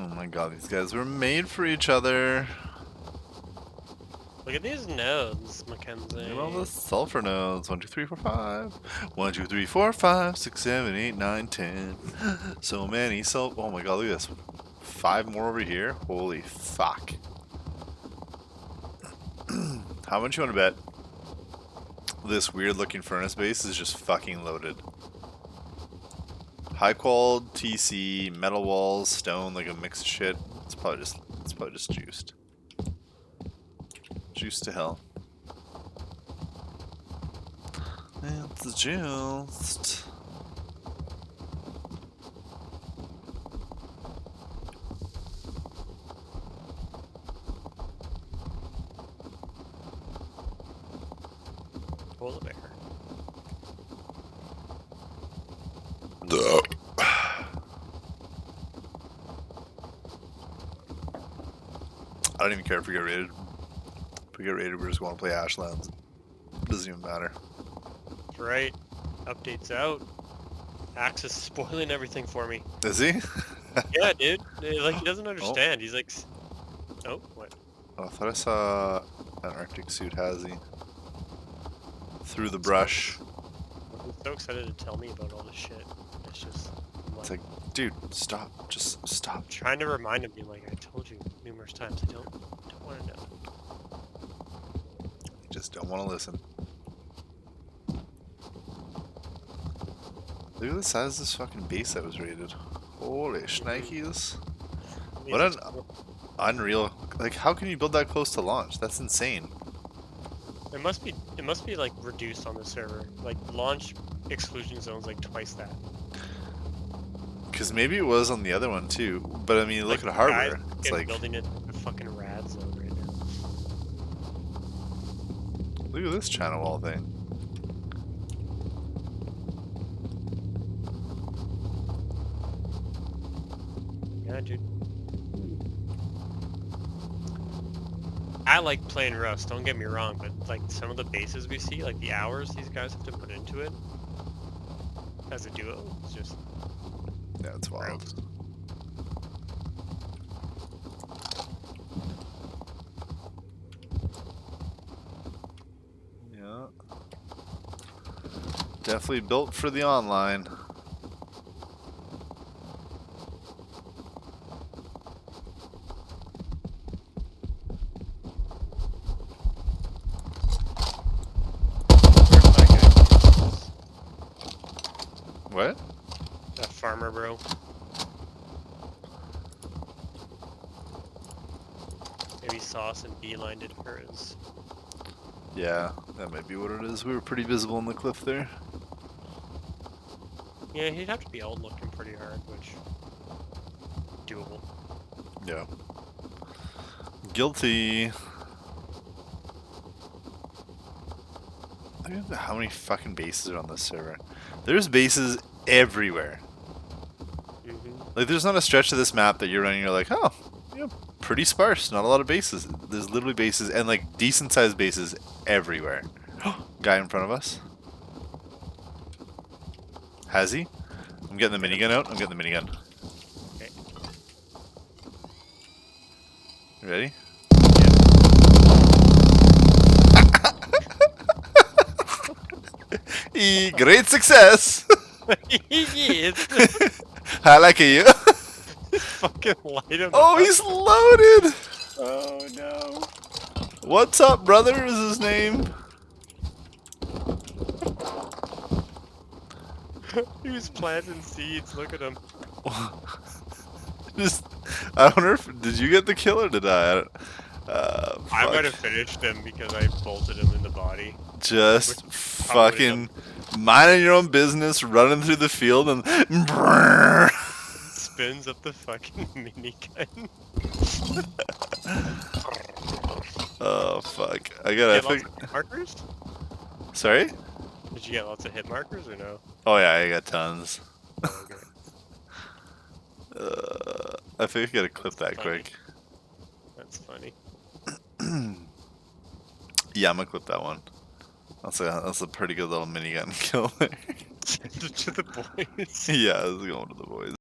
Oh my god, these guys were made for each other. Look at these nodes, Mackenzie. Look at all the sulfur nodes. 1, 2, 3, 4, 5. 1, 2, 3, 4, 5, 6, 7, 8, 9, 10. So many oh my god, look at this. 5 more over here. Holy fuck. How much you want to bet this weird looking furnace base is just fucking loaded? High quality TC, metal walls, stone, like a mix of shit. It's probably just juiced. Juiced to hell. It's juiced. Polar bear. I don't even care if we get raided. If we get raided, we're just going to play Ashlands. Doesn't even matter. That's right. Update's out. Axe is spoiling everything for me. Is he? Yeah, dude. Like, he doesn't understand. He's like... Oh, what? Oh, I thought I saw an Arctic suit hazy through the brush. I'm so excited to tell me about all this shit. It's just... It's like, dude, stop. Just stop. I'm trying to remind him, like, I told you numerous times, I don't want to know. You just don't want to listen. Look at the size of this fucking base that was raided. Holy shnikes. What an unreal... Like, how can you build that close to launch? That's insane. It must be like reduced on the server. Like launch exclusion zones like twice that. Because maybe it was on the other one too. But I mean, look at Harbor. It's like building it a fucking rad zone right now. Look at this channel wall thing. Yeah, dude. I like playing Rust, don't get me wrong, but like some of the bases we see, like the hours these guys have to put into it as a duo, it's just... Yeah, it's wild. Yeah. Definitely built for the online. What? That farmer, bro. Maybe Sauce and beelined it for his... Yeah, that might be what it is. We were pretty visible in the cliff there. Yeah, he'd have to be out looking pretty hard, which... doable. Yeah. Guilty. Look at how many fucking bases are on this server. There's bases everywhere. Like, there's not a stretch of this map that you're running and you're like, oh, yeah, pretty sparse, not a lot of bases. There's literally bases, and like decent sized bases everywhere. Guy in front of us. Has he? I'm getting the minigun out. I'm getting the minigun. Okay. You ready? Great success! Yes. I like you. Fucking light him Oh, up. he's loaded! Oh no. What's up, brother? Is his name? He was planting seeds. Look at him. Just, I wonder if did you get the kill or did I? I might have finished him because I bolted him in the body. Just fucking minding your own business, running through the field, and brrr. Spins up the fucking minigun. Oh fuck! I think. Markers? Sorry? Did you get lots of hit markers or no? Oh yeah, I got tons. Oh, okay. I think I gotta clip that funny. quick. That's funny. Yeah, I'm gonna clip that one. That's a pretty good little minigun kill there. To the boys. Yeah, I was going to the boys.